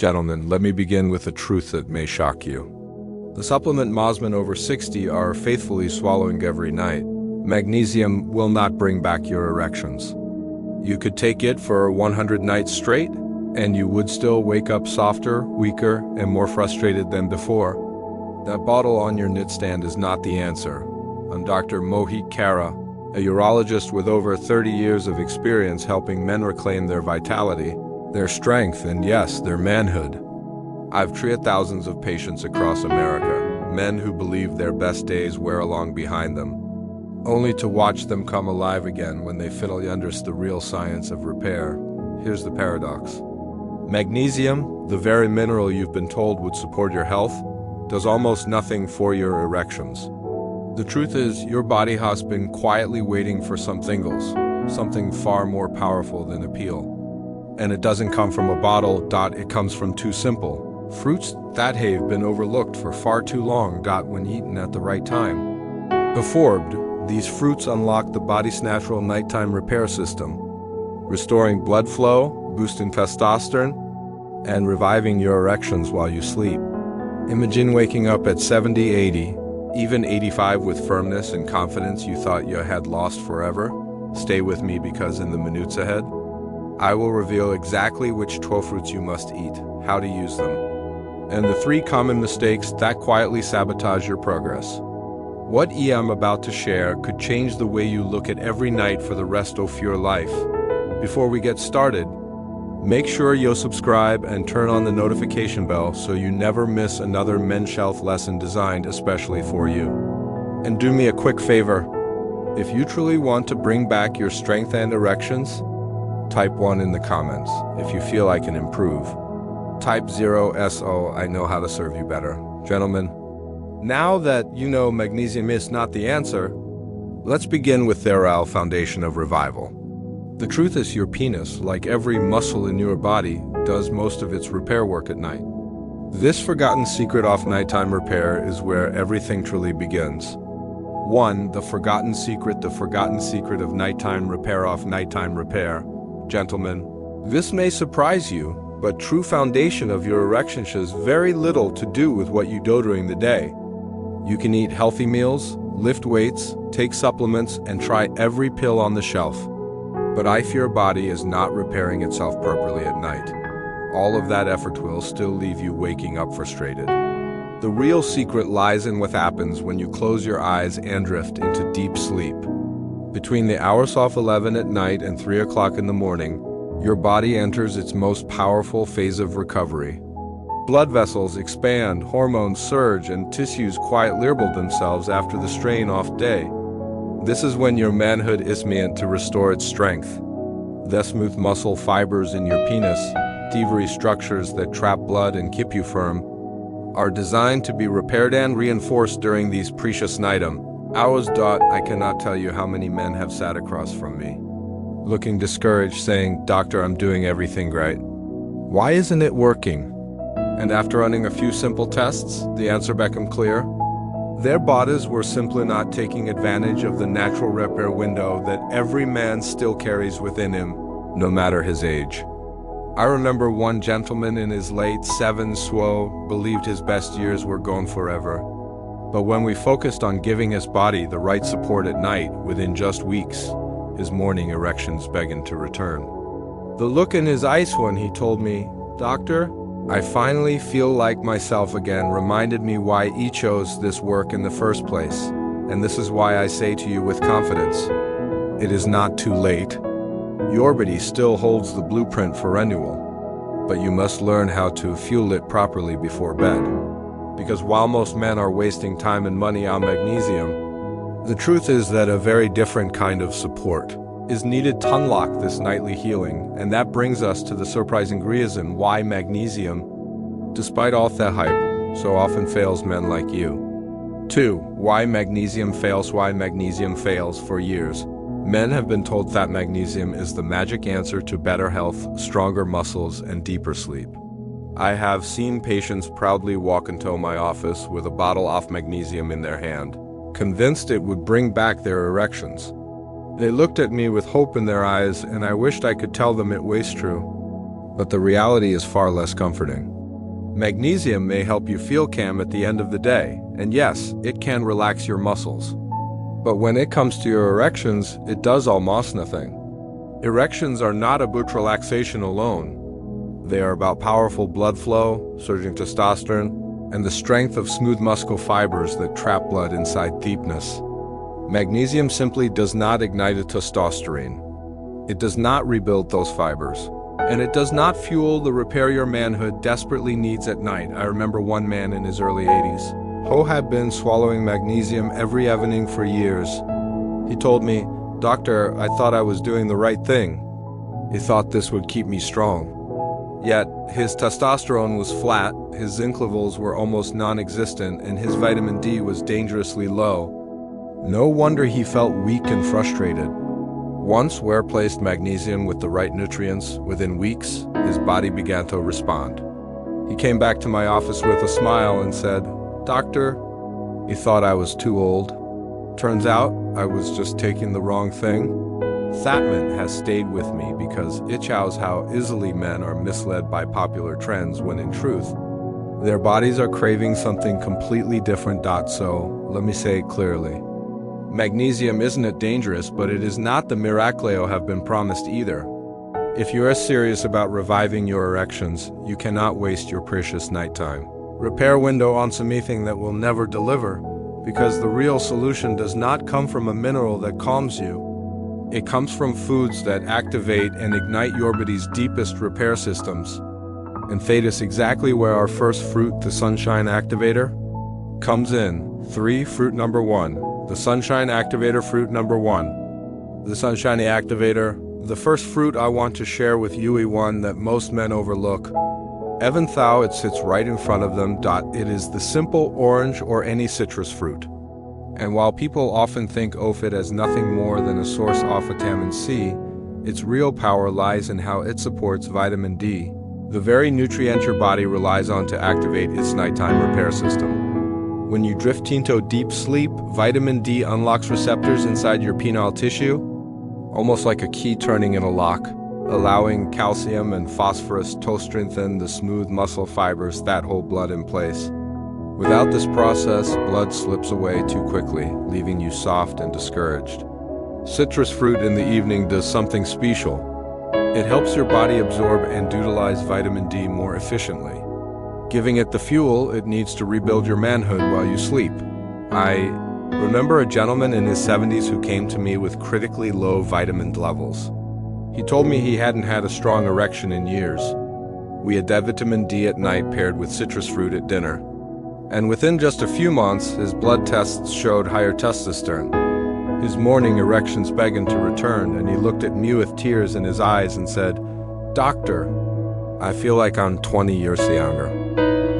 Gentlemen, let me begin with a truth that may shock you. The supplement Magnesium over 60 are faithfully swallowing every night. Magnesium will not bring back your erections. You could take it for 100 nights straight, and you would still wake up softer, weaker, and more frustrated than before. That bottle on your nightstand is not the answer. I'm Dr. Mohit Kara, a urologist with over 30 years of experience helping men reclaim their vitality, their strength, and yes, their manhood. I've treated thousands of patients across America, men who believe their best days wear along behind them, only to watch them come alive again when they finally understand the real science of repair. Here's the paradox. Magnesium, the very mineral you've been told would support your health, does almost nothing for your erections. The truth is, your body has been quietly waiting for something far more powerful than appeal. And it doesn't come from a bottle. It comes from two simple fruits that have been overlooked for far too long. When eaten at the right time. Before, these fruits unlock the body's natural nighttime repair system, restoring blood flow, boosting testosterone, and reviving your erections while you sleep. Imagine waking up at 70, 80, even 85 with firmness and confidence you thought you had lost forever. Stay with me because in the minutes ahead, I will reveal exactly which 12 fruits you must eat, how to use them, and the 3 common mistakes that quietly sabotage your progress. What I'm about to share could change the way you look at every night for the rest of your life. Before we get started, make sure you subscribe and turn on the notification bell so you never miss another men's health lesson designed especially for you. And do me a quick favor. If you truly want to bring back your strength and erections, type 1 in the comments. If you feel I can improve, type 0 SO. I know how to serve you better. Gentlemen, now that you know magnesium is not the answer, let's begin with the real foundation of revival. The truth is, your penis, like every muscle in your body, does most of its repair work at night. This forgotten secret of nighttime repair is where everything truly begins. 1. The forgotten secret of nighttime repair. Gentlemen, this may surprise you, but true foundation of your erections has very little to do with what you do during the day. You can eat healthy meals, lift weights, take supplements, and try every pill on the shelf. But if your body is not repairing itself properly at night, all of that effort will still leave you waking up frustrated. The real secret lies in what happens when you close your eyes and drift into deep sleep. Between the hours of 11 at night and 3 o'clock in the morning, your body enters its most powerful phase of recovery. Blood vessels expand, hormones surge, and tissues quietly rebuild themselves after the strain-off day. This is when your manhood is meant to restore its strength. The smooth muscle fibers in your penis, the structures that trap blood and keep you firm, are designed to be repaired and reinforced during these precious hours. I cannot tell you how many men have sat across from me, looking discouraged, saying, "Doctor, I'm doing everything right. Why isn't it working?" And after running a few simple tests, the answer became clear. Their bodies were simply not taking advantage of the natural repair window that every man still carries within him, no matter his age. I remember one gentleman in his late 70s believed his best years were gone forever. But when we focused on giving his body the right support at night, within just weeks, his morning erections began to return. The look in his eyes when he told me, "Doctor, I finally feel like myself again," reminded me why he chose this work in the first place. And this is why I say to you with confidence, it is not too late. Your body still holds the blueprint for renewal, but you must learn how to fuel it properly before bed. Because while most men are wasting time and money on magnesium, the truth is that a very different kind of support is needed to unlock this nightly healing, and that brings us to the surprising reason why magnesium, despite all the hype, so often fails men like you. 2. Why magnesium fails for years. Men have been told that magnesium is the magic answer to better health, stronger muscles, and deeper sleep. I have seen patients proudly walk into my office with a bottle of magnesium in their hand, convinced it would bring back their erections. They looked at me with hope in their eyes, and I wished I could tell them it was true. but the reality is far less comforting. Magnesium may help you feel calm at the end of the day, and yes, it can relax your muscles. But when it comes to your erections, it does almost nothing. Erections are not about relaxation alone. They are about powerful blood flow, surging testosterone, and the strength of smooth muscle fibers that trap blood inside deepness. Magnesium simply does not ignite testosterone. It does not rebuild those fibers. And it does not fuel the repair your manhood desperately needs at night. I remember one man in his early 80s who had been swallowing magnesium every evening for years. He told me, "Doctor, I thought I was doing the right thing. He thought this would keep me strong." Yet, his testosterone was flat, his zinc levels were almost non-existent, and his vitamin D was dangerously low. No wonder he felt weak and frustrated. Once Ware placed magnesium with the right nutrients, within weeks, his body began to respond. He came back to my office with a smile and said, "Doctor, he thought I was too old. Turns out, I was just taking the wrong thing." Thatman has stayed with me because it shows how easily men are misled by popular trends when in truth, their bodies are craving something completely different. So, let me say it clearly. Magnesium isn't dangerous, but it is not the miracle you have been promised either. If you are serious about reviving your erections, you cannot waste your precious nighttime repair window on something that will never deliver, because the real solution does not come from a mineral that calms you. It comes from foods that activate and ignite your body's deepest repair systems. And fate is exactly where our first fruit, the sunshine activator, comes in. 3. Fruit number 1. The sunshine activator. Fruit number 1. The sunshine activator. The first fruit I want to share with you is one that most men overlook. Even though it sits right in front of them. It is the simple orange or any citrus fruit. And while people often think of it as nothing more than a source of vitamin C, its real power lies in how it supports vitamin D, the very nutrient your body relies on to activate its nighttime repair system. When you drift into deep sleep, vitamin D unlocks receptors inside your penile tissue, almost like a key turning in a lock, allowing calcium and phosphorus to strengthen the smooth muscle fibers that hold blood in place. Without this process, blood slips away too quickly, leaving you soft and discouraged. Citrus fruit in the evening does something special. It helps your body absorb and utilize vitamin D more efficiently, giving it the fuel it needs to rebuild your manhood while you sleep. I remember a gentleman in his 70s who came to me with critically low vitamin levels. He told me he hadn't had a strong erection in years. We had vitamin D at night paired with citrus fruit at dinner. And within just a few months, his blood tests showed higher testosterone. His morning erections began to return, and he looked at me with tears in his eyes and said, "Doctor, I feel like I'm 20 years younger."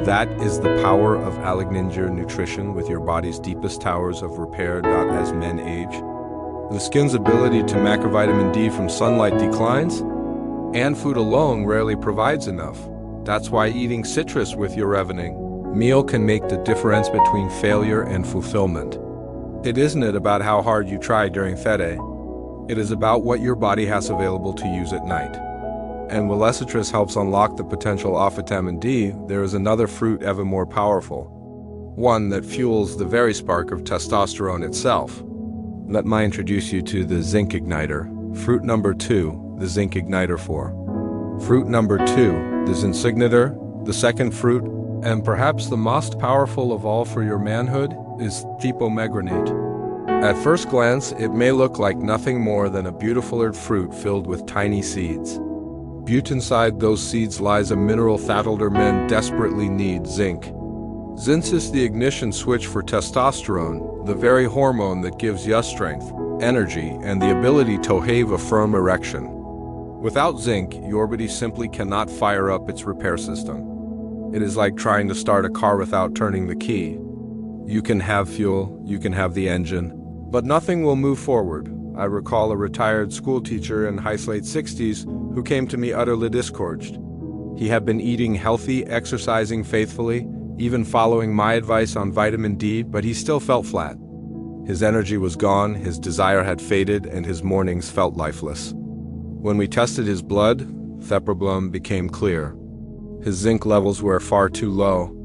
That is the power of Alexander nutrition with your body's deepest towers of repair. As men age, the skin's ability to make vitamin D from sunlight declines, and food alone rarely provides enough. That's why eating citrus with your evening meal can make the difference between failure and fulfillment. It isn't about how hard you try during the day. It is about what your body has available to use at night. And while citrus helps unlock the potential of vitamin D, there is another fruit ever more powerful. One that fuels the very spark of testosterone itself. Let me introduce you to the zinc igniter. Fruit number 2, the zinc igniter 4. Fruit number 2, the zinc igniter, the second fruit, and perhaps the most powerful of all for your manhood, is pomegranate. At first glance, it may look like nothing more than a beautiful fruit filled with tiny seeds. But inside those seeds lies a mineral that older men desperately need: zinc. Zinc is the ignition switch for testosterone, the very hormone that gives you strength, energy, and the ability to have a firm erection. Without zinc, your body simply cannot fire up its repair system. It is like trying to start a car without turning the key. You can have fuel, you can have the engine, but nothing will move forward. I recall a retired school teacher in his late 60s who came to me utterly discouraged. He had been eating healthy, exercising faithfully, even following my advice on vitamin D, but he still felt flat. His energy was gone, his desire had faded, and his mornings felt lifeless. When we tested his blood, the became clear. His zinc levels were far too low.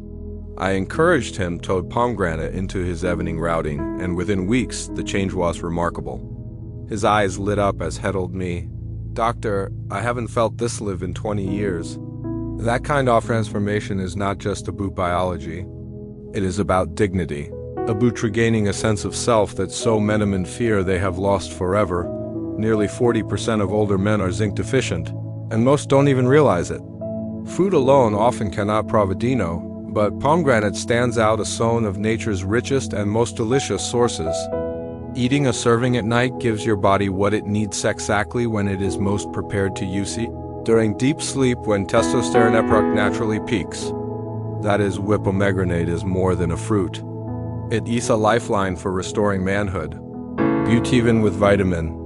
I encouraged him to add pomegranate into his evening routing, and within weeks, the change was remarkable. His eyes lit up as he told me, "Doctor, I haven't felt this live in 20 years." That kind of transformation is not just about biology. It is about dignity, about regaining a sense of self that so many men fear they have lost forever. Nearly 40% of older men are zinc deficient, and most don't even realize it. Food alone often cannot provide dino, but pomegranate stands out as one of nature's richest and most delicious sources. Eating a serving at night gives your body what it needs exactly when it is most prepared to use it. During deep sleep, when testosterone naturally peaks. That is, pomegranate is more than a fruit. It is a lifeline for restoring manhood. Butyrate with vitamin